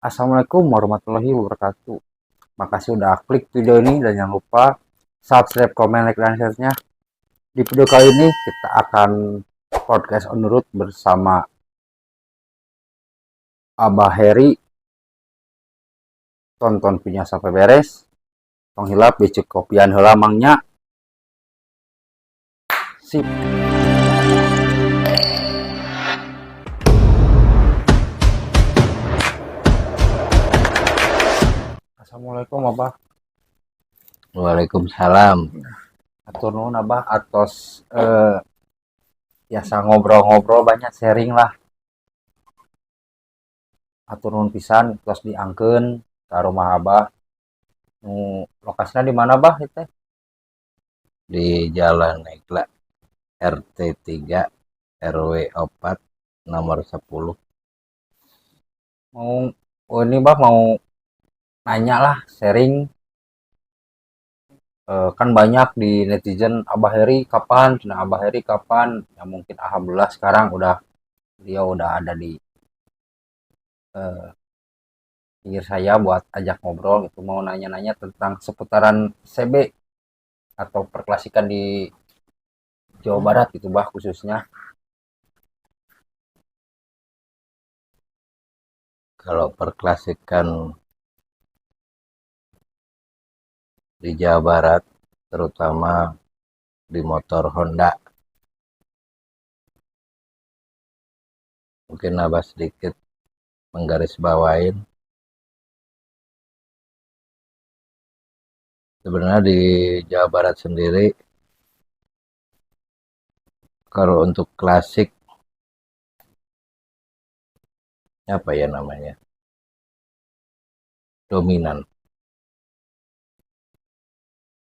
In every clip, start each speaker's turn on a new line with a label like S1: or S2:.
S1: Assalamualaikum warahmatullahi wabarakatuh. Makasih udah klik video ini dan jangan lupa subscribe, komen, like, dan share-nya. Di video kali ini kita akan podcast on the road bersama Abah Heri. Tonton punya sampai beres. Tong hilap becek kopian heula mangnya. Sip. Assalamualaikum Abah.
S2: Waalaikumsalam.
S1: Atur nuhun Abah atos biasa ngobrol-ngobrol banyak sharing lah. Atur nuhun pisan tos diangkeun ka rumah Abah. Lokasinya di mana Bah itu?
S2: Di Jalan Negla RT 3 RW 4 nomor 10.
S1: Mau ini Bah mau nanya lah sharing. Kan banyak di netizen Abah Heri kapan, Cina Abah Heri kapan, ya mungkin alhamdulillah sekarang dia udah ada di pinggir saya buat ajak ngobrol gitu, mau nanya-nanya tentang seputaran CB atau perklasikan di Jawa Barat gitu Bah khususnya.
S2: Kalau perklasikan di Jawa Barat, terutama di motor Honda, mungkin Abah sedikit menggarisbawain. Sebenarnya di Jawa Barat sendiri, kalau untuk klasik, apa ya namanya, dominan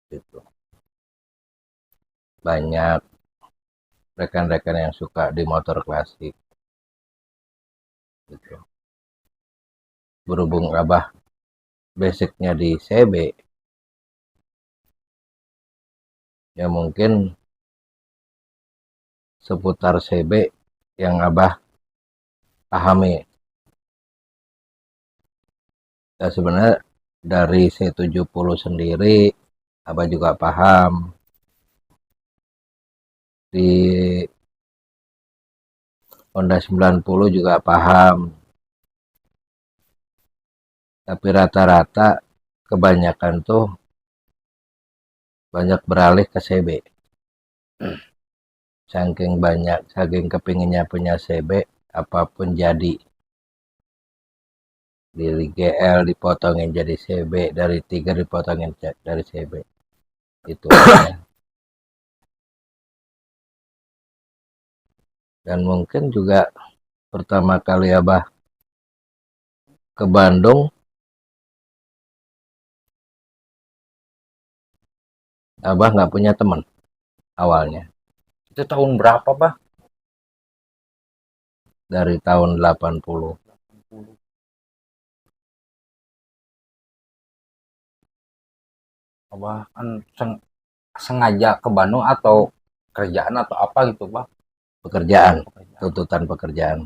S2: gitu. Banyak rekan-rekan yang suka di motor klasik gitu. Berhubung Abah basicnya di CB, ya mungkin seputar CB yang Abah pahami. Ya sebenarnya dari C70 sendiri Abah juga paham. Di Honda 90 juga paham. Tapi rata-rata kebanyakan tuh banyak beralih ke CB. Saking kepinginnya punya CB, apapun jadi. Dari GL dipotongin jadi CB, dari Tiger dipotongin dari CB. Itu aja. Dan mungkin juga pertama kali Abah ke Bandung, Abah nggak punya teman awalnya.
S1: Itu tahun berapa Bah?
S2: Dari tahun 80.
S1: Abah kan sengaja ke Bandung atau kerjaan atau apa gitu Bah?
S2: Pekerjaan,
S1: Pekerjaan.
S2: tuntutan pekerjaan.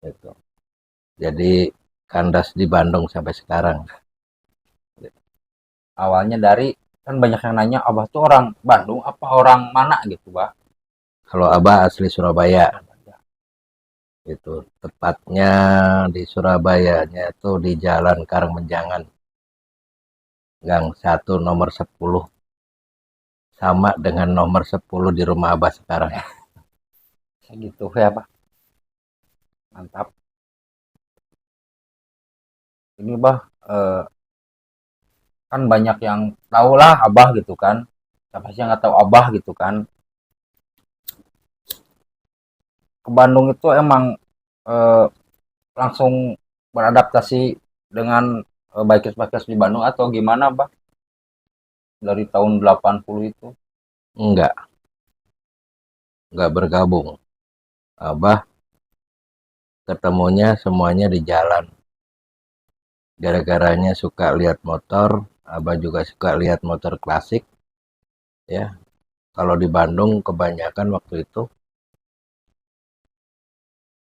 S2: Gitu. Jadi kandas di Bandung sampai sekarang.
S1: Awalnya dari kan banyak yang nanya Abah tuh orang Bandung apa orang mana gitu Bah?
S2: Kalau Abah asli Surabaya, itu tepatnya di Surabayanya itu di Jalan Karangmenjangan, Gang 1 nomor 10. Sama dengan nomor 10 di rumah Abah sekarang.
S1: Segitu ya Bah, mantap. Ini Bah, kan banyak yang tahu lah Abah gitu kan, siapa sih yang nggak tahu Abah gitu kan. Ke Bandung itu emang eh, langsung beradaptasi dengan bikers-bikers di Bandung atau gimana Bah dari tahun 80 itu?
S2: Enggak bergabung. Abah ketemunya semuanya di jalan. Gara-garanya suka lihat motor, Abah juga suka lihat motor klasik. Ya, kalau di Bandung kebanyakan waktu itu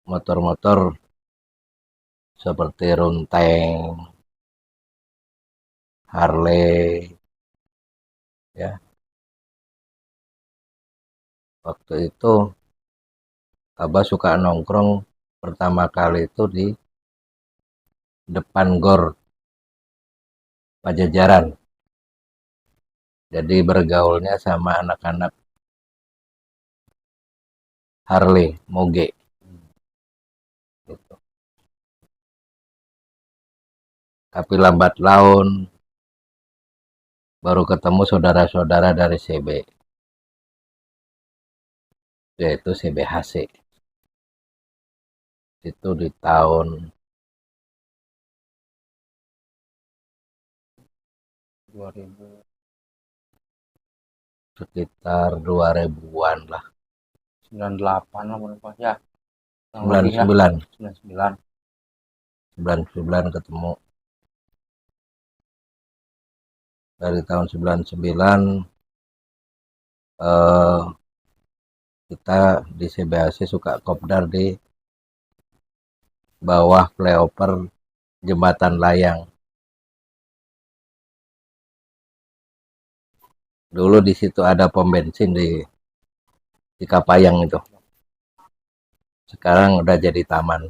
S2: motor-motor seperti Runteng, Harley, ya. Waktu itu Abah suka nongkrong pertama kali itu di depan GOR Pajajaran. Jadi bergaulnya sama anak-anak Harley, Moge. Gitu. Tapi lambat laun baru ketemu saudara-saudara dari CB, yaitu CBHC. Itu di tahun
S1: 2000
S2: sekitar 2000-an lah.
S1: 98 lah menurut Pak ya. Yang lebih ya
S2: 99,
S1: 99.
S2: 99 ketemu. Dari tahun 99 eh, kita di CBHC suka kopdar di bawah flyover Jembatan Layang. Dulu di situ ada pom bensin di Kapayang itu. Sekarang udah jadi taman.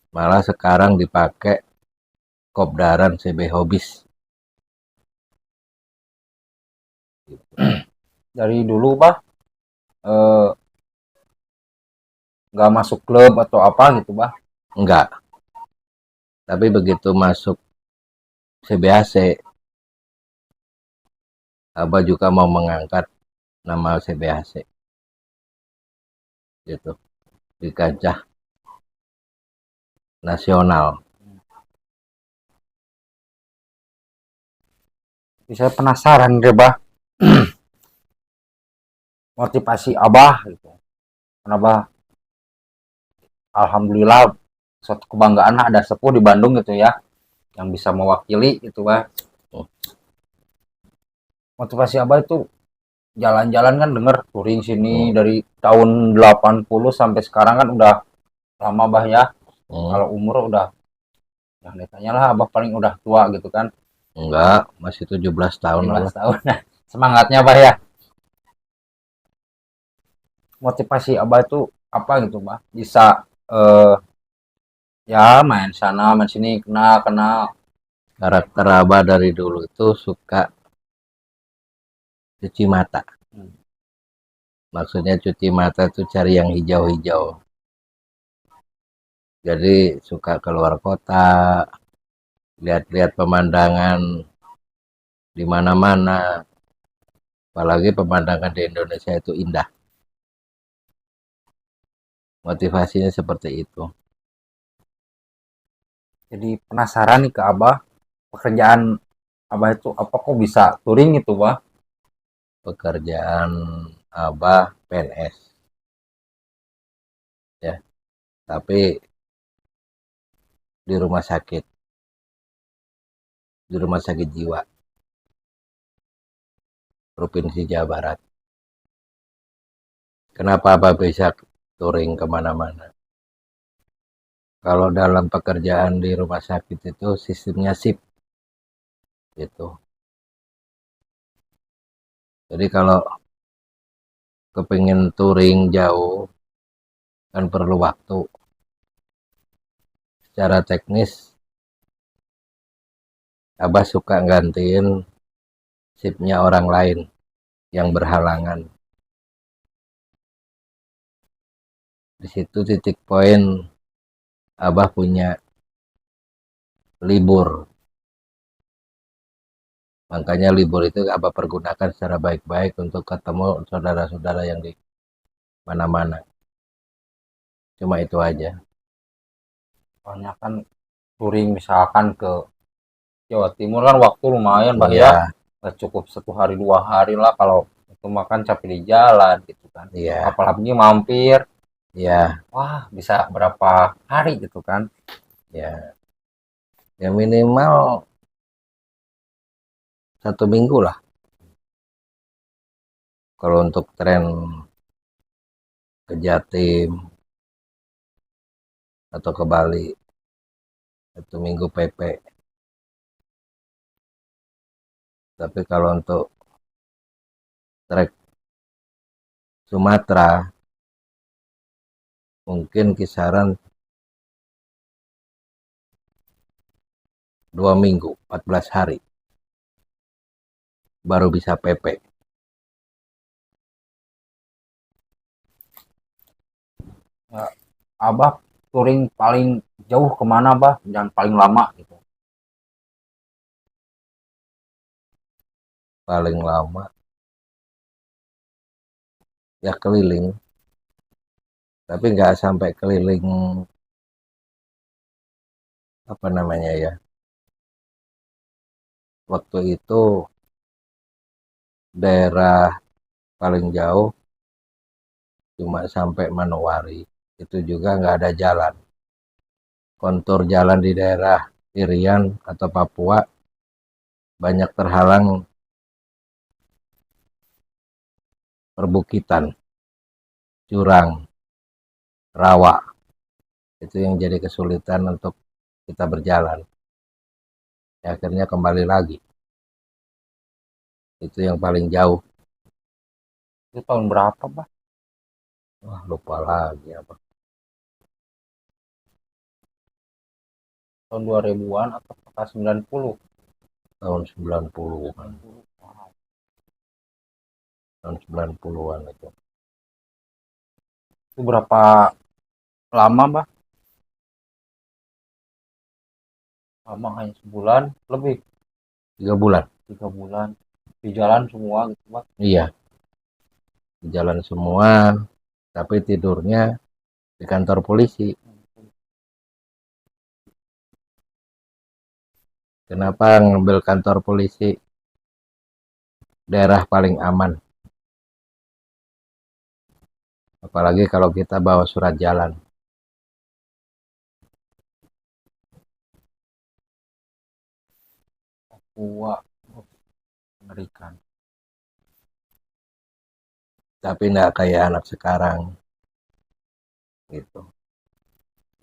S2: Malah sekarang dipakai kopdaran CB Hobis.
S1: Dari dulu Pak eh, nggak masuk klub atau apa gitu Pak.
S2: Enggak. Tapi begitu masuk CBHC, Abah juga mau mengangkat nama CBHC. Gitu. Di kancah nasional.
S1: Jadi saya penasaran deh Pak. Motivasi Abah gitu. Kenapa alhamdulillah suatu kebanggaan ada sepuh di Bandung gitu ya yang bisa mewakili gitu Pak. Motivasi Abah itu jalan-jalan kan denger touring sini dari tahun 80 sampai sekarang kan udah lama Bah ya. Kalau umur udah yang ditanya lah Abah paling udah tua gitu kan.
S2: Enggak, masih 17 tahun
S1: 17
S2: lah.
S1: tahun. Nah, semangatnya Bah ya. Motivasi Abah itu apa gitu Bah? Bisa ya main sana main sini kenal.
S2: Karakter Abah dari dulu itu suka cuci mata. Maksudnya cuci mata itu cari yang hijau-hijau. Jadi suka keluar kota, lihat-lihat pemandangan di mana-mana. Apalagi pemandangan di Indonesia itu indah. Motivasinya seperti itu.
S1: Jadi penasaran nih ke Abah, pekerjaan Abah itu apa kok bisa touring gitu Bah?
S2: Pekerjaan Abah PNS. Ya, tapi di rumah sakit. Di rumah sakit jiwa. Provinsi Jawa Barat. Kenapa Abah bisa touring kemana-mana? Kalau dalam pekerjaan di rumah sakit itu sistemnya shift gitu. Jadi kalau kepingin touring jauh kan perlu waktu. Secara teknis Abah suka gantiin shiftnya orang lain yang berhalangan. Di situ titik poin Abah punya libur. Makanya libur itu Abah pergunakan secara baik-baik untuk ketemu saudara-saudara yang di mana-mana. Cuma itu aja.
S1: Soalnya kan touring misalkan ke Jawa Timur kan waktu lumayan Bah ya.
S2: Iya,
S1: Nggak cukup 1 hari 2 hari lah kalau itu makan capek di jalan gitu kan.
S2: iya,
S1: Apalagi mampir,
S2: iya,
S1: wah bisa berapa hari gitu kan.
S2: ya. Ya minimal 1 minggu lah. Kalau untuk tren ke Jatim, atau ke Bali, itu minggu PP. Tapi kalau untuk trek Sumatera mungkin kisaran 2 minggu, 14 hari baru bisa PP.
S1: Ya, Abah touring paling jauh kemana bah dan paling lama gitu?
S2: Paling lama ya keliling, tapi nggak sampai keliling apa namanya ya. Waktu itu daerah paling jauh cuma sampai Manowari. Itu juga nggak ada jalan. Kontur jalan di daerah Irian atau Papua banyak terhalang perbukitan, jurang, rawa. Itu yang jadi kesulitan untuk kita berjalan. Ya, akhirnya kembali lagi. Itu yang paling jauh.
S1: Itu tahun berapa bah?
S2: Wah, lupa lagi apa.
S1: Tahun 2000-an atau 90?
S2: Tahun 90-an. Tahun 90-an itu.
S1: Itu berapa lama bah? Lama hanya sebulan lebih,
S2: 3 bulan.
S1: 3 bulan di jalan semua gitu bah.
S2: Iya, di jalan semua, tapi tidurnya di kantor polisi. Kenapa ngambil kantor polisi? Daerah paling aman. Apalagi kalau kita bawa surat jalan.
S1: Papua, mengerikan.
S2: Tapi nggak kayak anak sekarang gitu.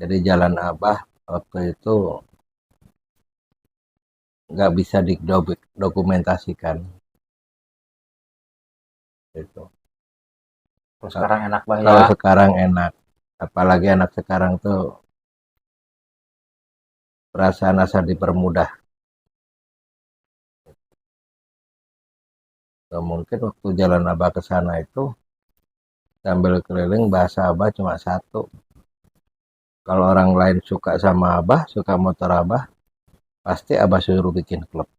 S2: Jadi jalan Abah waktu itu nggak bisa didokumentasikan gitu.
S1: Terus sekarang enak bah ya.
S2: Kalau sekarang enak, apalagi anak sekarang tuh perasaan asa dipermudah. So, mungkin waktu jalan Abah ke sana itu sambil keliling bahasa Abah cuma satu. Kalau orang lain suka sama Abah, suka motor Abah, pasti Abah suruh bikin klub.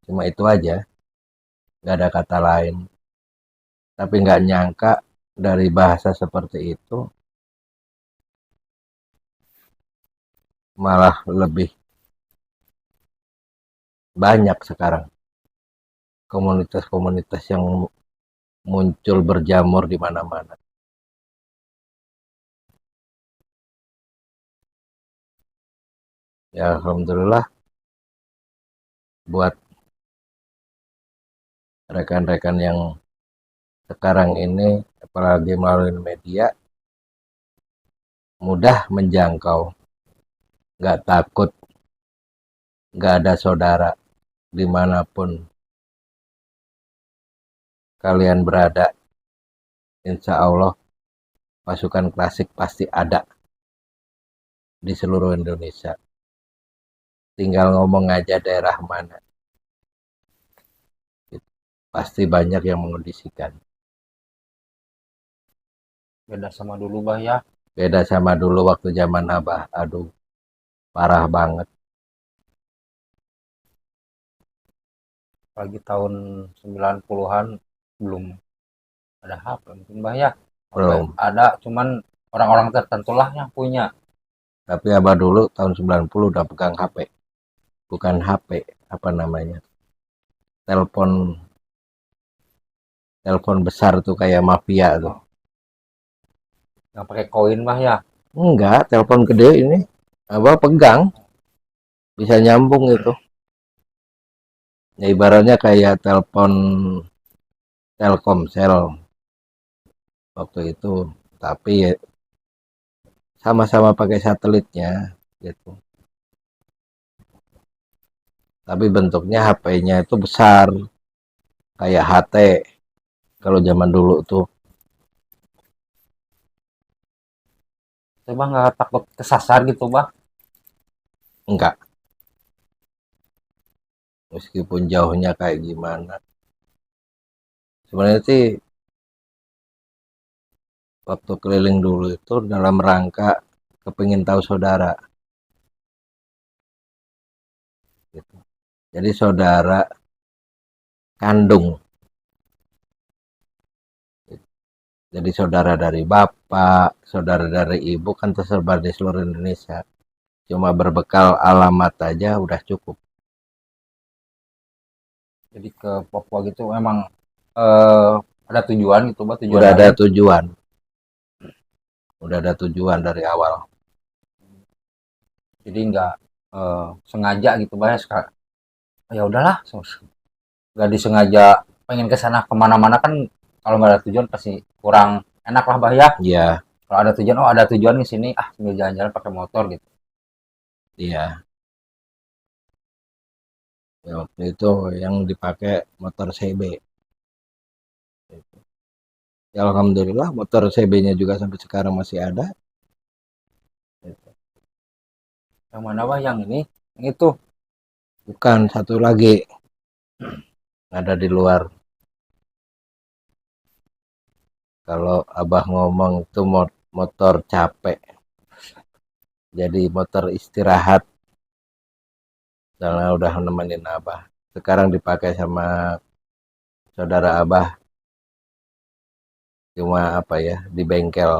S2: Cuma itu aja, nggak ada kata lain. Tapi nggak nyangka dari bahasa seperti itu malah lebih banyak sekarang komunitas-komunitas yang muncul berjamur di mana-mana. Ya alhamdulillah buat rekan-rekan yang sekarang ini apalagi melalui media mudah menjangkau, nggak takut, nggak ada saudara dimanapun kalian berada. Insya Allah pasukan klasik pasti ada di seluruh Indonesia. Tinggal ngomong aja daerah mana. Pasti banyak yang mengondisikan.
S1: Beda sama dulu bah ya.
S2: Beda sama dulu waktu zaman Abah. Aduh, parah banget.
S1: Pagi tahun 90-an belum ada HP mungkin bah ya.
S2: Belum.
S1: Ada cuman orang-orang tertentu lah yang punya.
S2: Tapi Abah dulu tahun 90 udah pegang HP. Bukan HP, apa namanya? Telepon besar tuh kayak mafia tuh.
S1: Yang pakai koin bah ya.
S2: Enggak, telepon gede ini. Abah pegang, bisa nyambung itu. Ya ibaratnya kayak telepon Telkomsel waktu itu. Tapi ya sama-sama pakai satelitnya gitu. Tapi bentuknya HP-nya itu besar kayak HT kalau zaman dulu tuh.
S1: Coba nggak takut kesasar gitu, Bang?
S2: Enggak, meskipun jauhnya kayak gimana. Sebenarnya sih waktu keliling dulu itu dalam rangka kepingin tahu saudara gitu. Jadi saudara kandung, jadi saudara dari bapak, saudara dari ibu kan tersebar di seluruh Indonesia. Cuma berbekal alamat aja udah cukup.
S1: Jadi ke Papua gitu emang eh, ada tujuan gitu, Bang, tujuan
S2: Udah ada
S1: lain.
S2: tujuan, udah ada tujuan dari awal.
S1: Jadi nggak sengaja gitu, Bang. Ya udahlah, nggak disengaja pengen ke sana kemana-mana kan kalau nggak ada tujuan pasti kurang enak lah, Bah ya.
S2: Iya,
S1: Kalau ada tujuan, oh ada tujuan di sini, ah sambil jalan-jalan pakai motor gitu.
S2: iya. Ya, waktu itu yang dipakai motor CB. Ya alhamdulillah motor CB-nya juga sampai sekarang masih ada.
S1: Yang mana, Bah? Yang ini, yang itu.
S2: Bukan satu lagi ada di luar. Kalau abah ngomong itu motor capek. Jadi motor istirahat. Karena udah nemenin abah. Sekarang dipakai sama saudara abah. Cuma apa ya, di bengkel.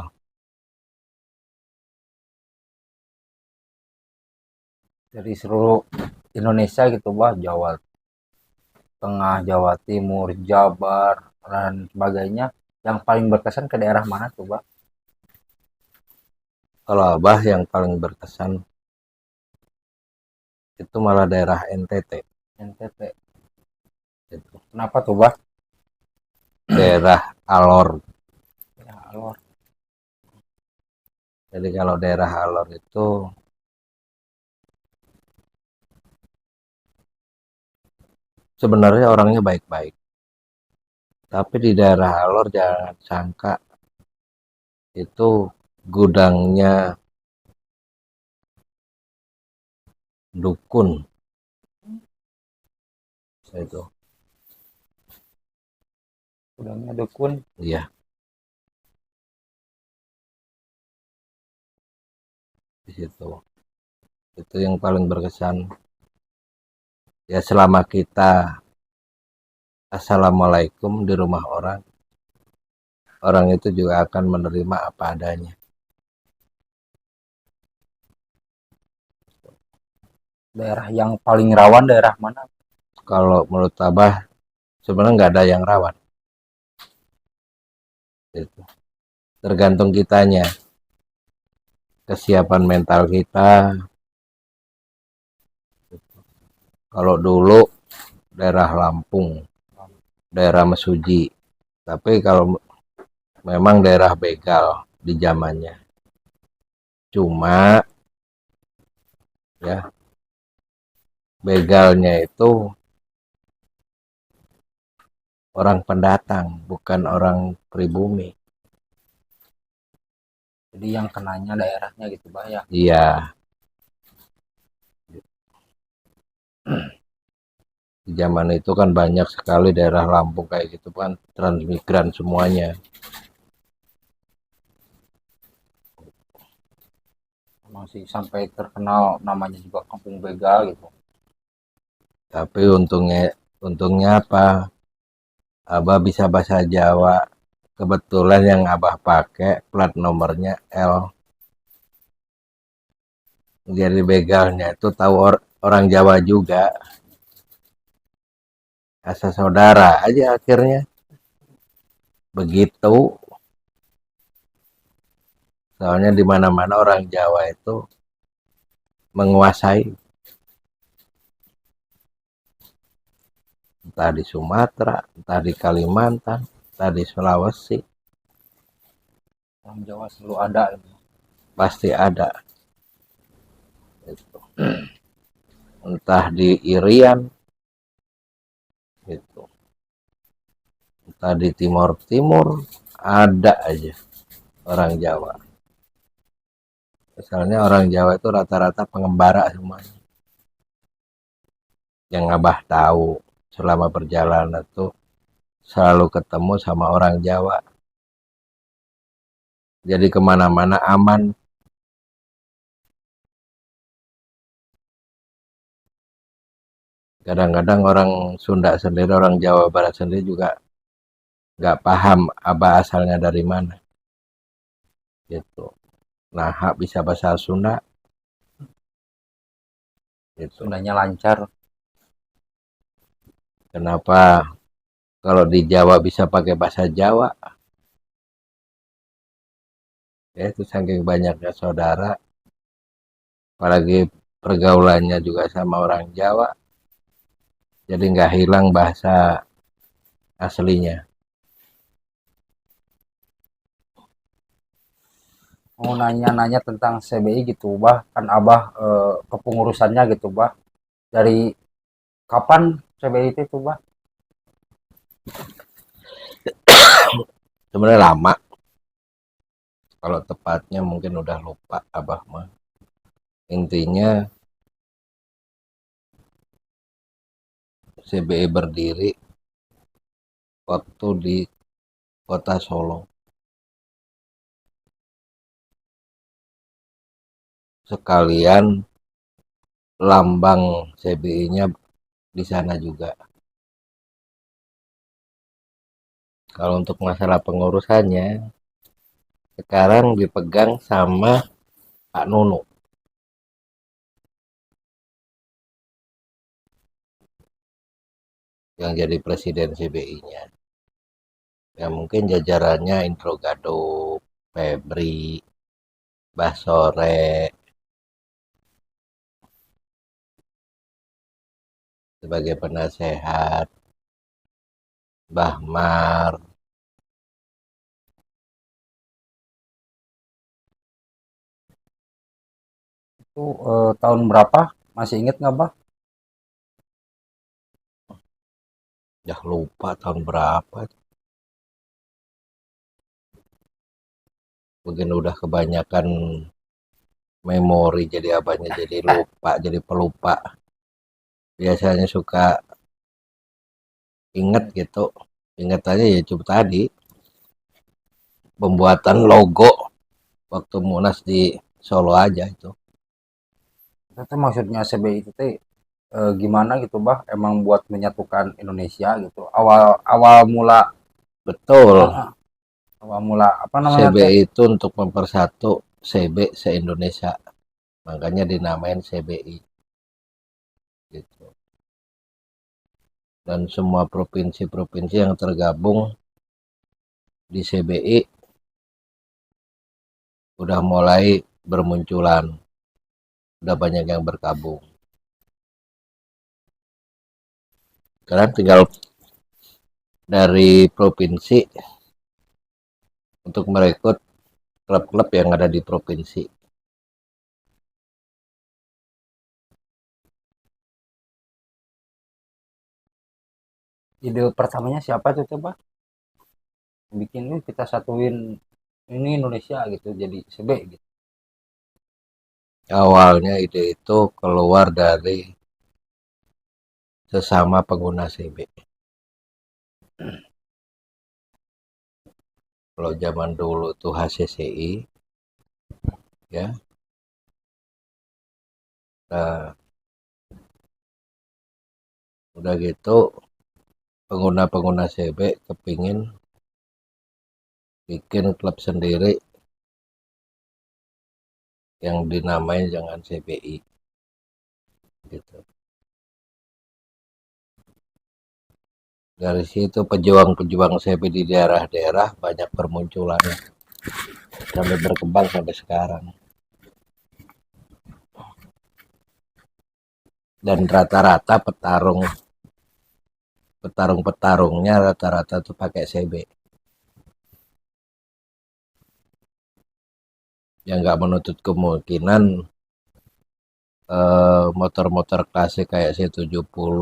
S1: Dari seluruh Indonesia gitu, Bah, Jawa Tengah, Jawa Timur, Jabar, dan sebagainya. Yang paling berkesan ke daerah mana tuh, Bah?
S2: Kalau abah yang paling berkesan itu malah daerah NTT.
S1: NTT.
S2: Gitu.
S1: Kenapa tuh, Bah?
S2: Daerah Alor.
S1: Ya, Alor.
S2: Jadi kalau daerah Alor itu sebenarnya orangnya baik-baik. Tapi di daerah Alor jangan sangka itu gudangnya dukun itu.
S1: Udangnya dukun.
S2: Iya, di situ. Itu yang paling berkesan. Ya selama kita assalamualaikum di rumah orang, orang itu juga akan menerima apa adanya.
S1: Daerah yang paling rawan daerah mana?
S2: Kalau menurut Abah sebenarnya nggak ada yang rawan. Gitu. Tergantung kitanya, kesiapan mental kita. Kalau dulu daerah Lampung, daerah Mesuji. Tapi kalau memang daerah begal di zamannya. Cuma ya begalnya itu orang pendatang, bukan orang pribumi.
S1: Jadi yang kenanya daerahnya gitu, Bah ya.
S2: Iya, di zaman itu kan banyak sekali daerah Lampung kayak gitu kan transmigran semuanya.
S1: Emang sih sampai terkenal namanya juga Kampung Begal gitu.
S2: Tapi untungnya apa? Abah bisa bahasa Jawa. Kebetulan yang Abah pakai plat nomornya L. Jadi begalnya itu tahu orang Jawa juga. Asa saudara aja akhirnya. Begitu. Soalnya di mana-mana orang Jawa itu menguasai, entah di Sumatera, entah di Kalimantan, entah di Sulawesi.
S1: Orang Jawa selalu ada gitu.
S2: pasti ada gitu. Entah di Irian gitu, entah di Timur Timur ada aja orang Jawa. Misalnya orang Jawa itu rata-rata pengembara semuanya. Yang Abah tahu selama perjalanan tuh selalu ketemu sama orang Jawa. Jadi kemana-mana aman. Kadang-kadang orang Sunda sendiri, orang Jawa Barat sendiri juga nggak paham Abah asalnya dari mana. Gitu. Nah, bisa bahasa Sunda. Gitu.
S1: Sundanya lancar.
S2: Kenapa kalau di Jawa bisa pakai bahasa Jawa? Ya, itu saking banyaknya saudara. Apalagi pergaulannya juga sama orang Jawa. Jadi nggak hilang bahasa aslinya.
S1: Mau nanya-nanya tentang CBI gitu, Bah. Kan Abah kepengurusannya gitu, Bah. Dari kapan CBI itu, Bah?
S2: Sebenarnya lama. Kalau tepatnya mungkin udah lupa Abah mah. Intinya CBI berdiri waktu di kota Solo. Sekalian lambang CBI-nya di sana juga. Kalau untuk masalah pengurusannya, sekarang dipegang sama Pak Nunu yang jadi presiden CBI-nya. Ya mungkin jajarannya Introgado, Febri, Basore, sebagai penasehat, Bahmar,
S1: Itu tahun berapa? Masih inget nggak, Bah?
S2: ya lupa tahun berapa. Mungkin udah kebanyakan memori jadi apanya jadi lupa, jadi pelupa. Biasanya suka inget gitu. Ingat aja ya cuma tadi pembuatan logo waktu Munas di Solo aja itu.
S1: Itu maksudnya CBI itu teh gimana gitu, Bah? Emang buat menyatukan Indonesia gitu. Awal awal mula
S2: Betul.
S1: awal mula apa namanya teh?
S2: CBI itu untuk mempersatu CB se-Indonesia. Makanya dinamain CBI gitu. Dan semua provinsi-provinsi yang tergabung di CBI udah mulai bermunculan, udah banyak yang bergabung. Sekarang tinggal dari provinsi untuk merekrut klub-klub yang ada di provinsi.
S1: Ide pertamanya siapa tuh coba? Bikin ini kita satuin ini Indonesia gitu jadi CB gitu.
S2: Awalnya ide itu keluar dari sesama pengguna CB. Kalau zaman dulu tuh HCCI, ya, nah, udah gitu pengguna-pengguna CB kepingin bikin klub sendiri yang dinamai dengan CBI gitu. Dari situ pejuang-pejuang CB di daerah-daerah banyak bermunculan sampai berkembang sampai sekarang. Dan rata-rata petarungnya rata-rata tuh pakai CB. yang nggak menutup kemungkinan motor-motor klasik kayak C70,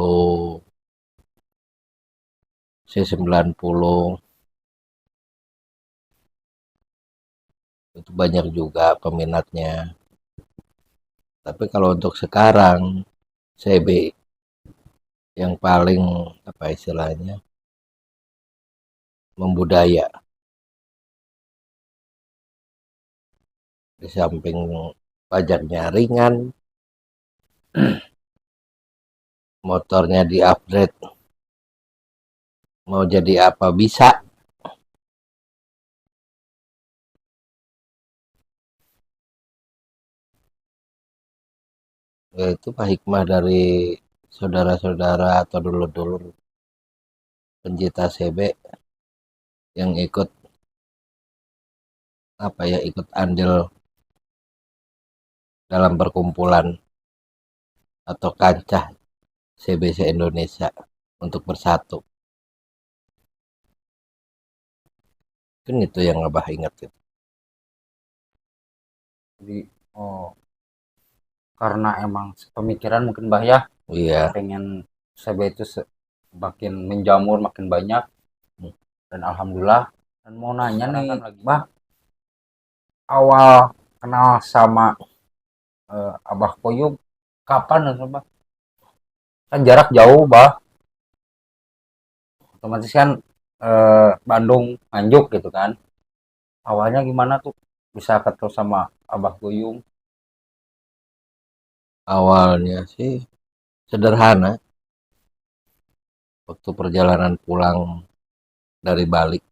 S2: C90 itu banyak juga peminatnya. Tapi kalau untuk sekarang CB yang paling apa istilahnya membudaya, di samping pajaknya ringan, motornya di-upgrade mau jadi apa bisa. Ya, itu Pak hikmah dari saudara-saudara atau dulur-dulur pencinta CB yang ikut apa ya ikut andil dalam perkumpulan atau kancah CBC Indonesia untuk bersatu. Kan itu yang Abah ingat itu.
S1: Jadi oh, karena emang pemikiran mungkin Bah ya,
S2: Iya.
S1: pengen CB itu makin menjamur makin banyak, dan alhamdulillah. Dan mau nanya nih kan lagi Bah, awal kenal sama Abah Koyum kapan ya Bah? Kan jarak jauh Bah, otomatis kan Bandung Nganjuk gitu kan. Awalnya gimana tuh bisa ketemu sama Abah Koyum?
S2: Awalnya sih sederhana, waktu perjalanan pulang dari Bali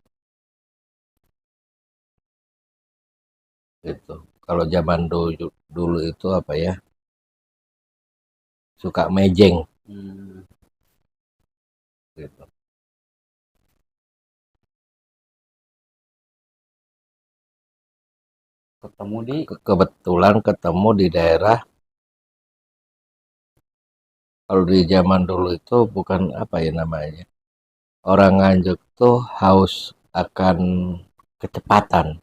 S2: gitu. Kalau zaman dulu itu apa ya, suka mejeng
S1: Hmm,
S2: gitu.
S1: ketemu di
S2: Kebetulan ketemu di daerah, kalau di zaman dulu itu bukan apa ya namanya, orang Nganjuk tuh haus akan kecepatan.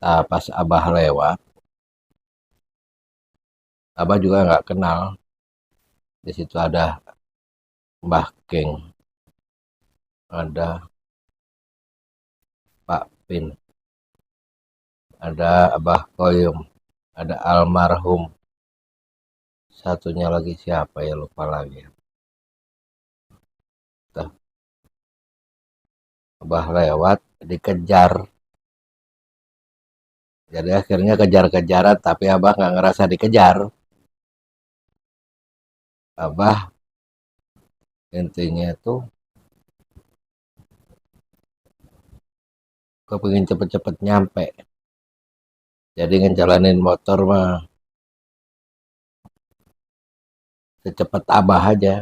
S2: Nah, pas Abah lewat, Abah juga nggak kenal. Di situ ada Mbah King, ada Pak Pin, ada Abah Koyum, ada almarhum. Satunya lagi siapa ya lupa lagi. Tuh, Abah lewat dikejar. Jadi akhirnya kejar-kejaran tapi Abah nggak ngerasa dikejar. Abah intinya tuh kepingin cepet-cepet nyampe. Jadi ngejalanin motor mah secepat Abah aja.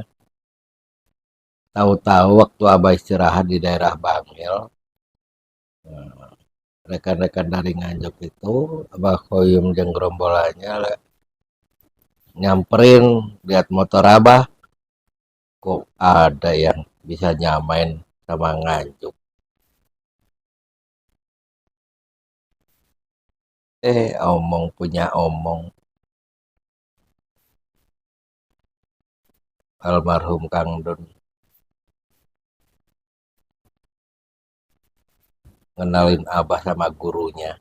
S2: Tahu-tahu waktu Abah istirahat di daerah Bangil, rekan-rekan dari Nganjuk itu, Abah Koyum jeung gerombolannya nyamperin, lihat motor Abah, kok ada yang bisa nyamain sama Nganjuk. Omong punya omong. Almarhum Kang Dun ngenalin Abah sama gurunya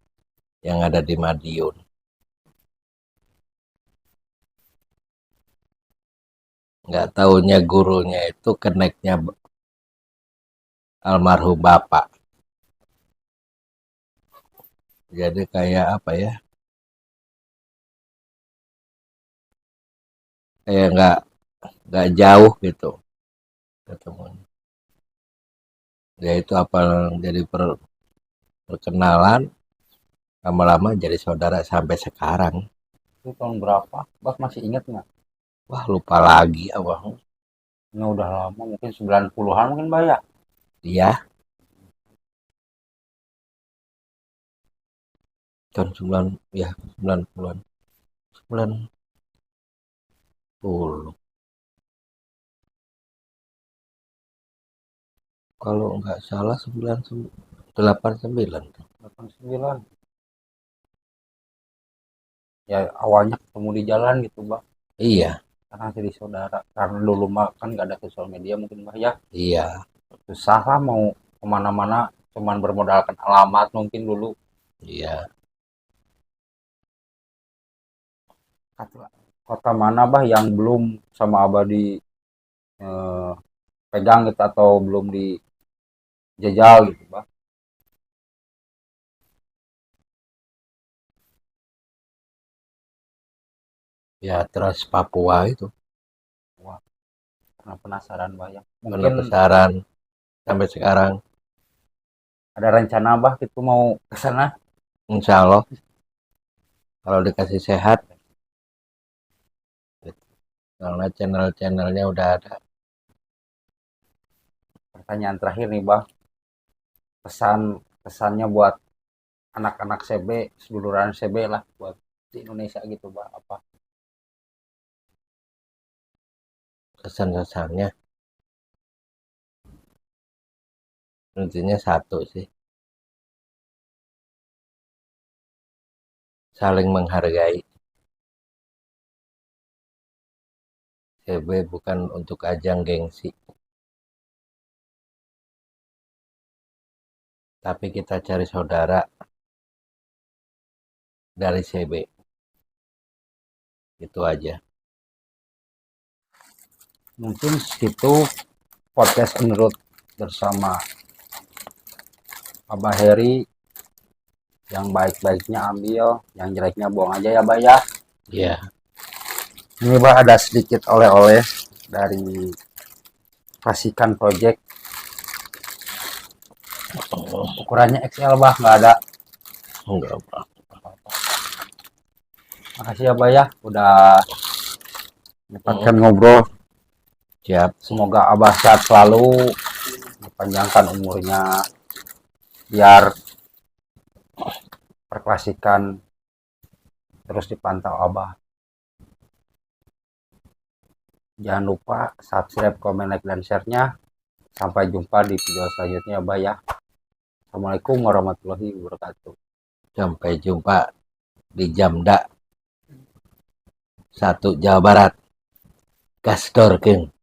S2: yang ada di Madiun. Nggak taunya gurunya itu keneknya almarhum bapak. Jadi kayak apa ya? Kayak nggak jauh gitu ketemu. Ya itu apa jadi perkenalan, lama-lama jadi saudara sampai sekarang.
S1: itu tahun berapa? Bah masih ingat nggak?
S2: Wah lupa lagi abang.
S1: Ini udah lama, mungkin 90-an mungkin Bah ya.
S2: Iya tahun 9 ya 90-an 90 kalau nggak salah 89.
S1: 9. Ya awalnya ketemu di jalan gitu bah,
S2: Iya,
S1: karena jadi saudara. Karena dulu mah kan nggak ada sosial media mungkin bah ya,
S2: iya,
S1: susah lah mau kemana-mana, cuman bermodalkan alamat mungkin dulu.
S2: iya.
S1: Kota mana bah yang belum sama abah di eh, pegang gitu atau belum dijajal gitu bah?
S2: Ya, terus Papua itu.
S1: Wah, karena penasaran bah ya.
S2: Karena
S1: Mungkin
S2: pesaran sampai sekarang.
S1: ada rencana bah gitu mau ke sana.
S2: Insya Allah, kalau dikasih sehat, karena channel-channelnya udah ada.
S1: Pertanyaan terakhir nih bah, pesan pesannya buat anak-anak CB, seduluran CB lah buat di Indonesia gitu bah, apa?
S2: Kesan-kesannya, intinya satu sih. Saling menghargai. CB bukan untuk ajang gengsi. Tapi kita cari saudara dari CB. Itu aja.
S1: Mungkin situ podcast menurut bersama Abah Heri, yang baik-baiknya ambil, yang jeleknya buang aja ya bah ya.
S2: Iya.
S1: Ini bah ada sedikit oleh-oleh dari Rasikan Project, ukurannya XL bah, nggak ada.
S2: Enggak apa.
S1: Makasih ya bah ya udah menyempatkan ngobrol.
S2: Siap.
S1: Semoga abah sehat selalu, dipanjangkan umurnya, biar perklasikan terus dipantau abah. Jangan lupa subscribe, komen, like, dan share-nya. Sampai jumpa di video selanjutnya abah ya. Assalamualaikum warahmatullahi wabarakatuh.
S2: Sampai jumpa di Jamda 1 Jawa Barat. Gasdor King.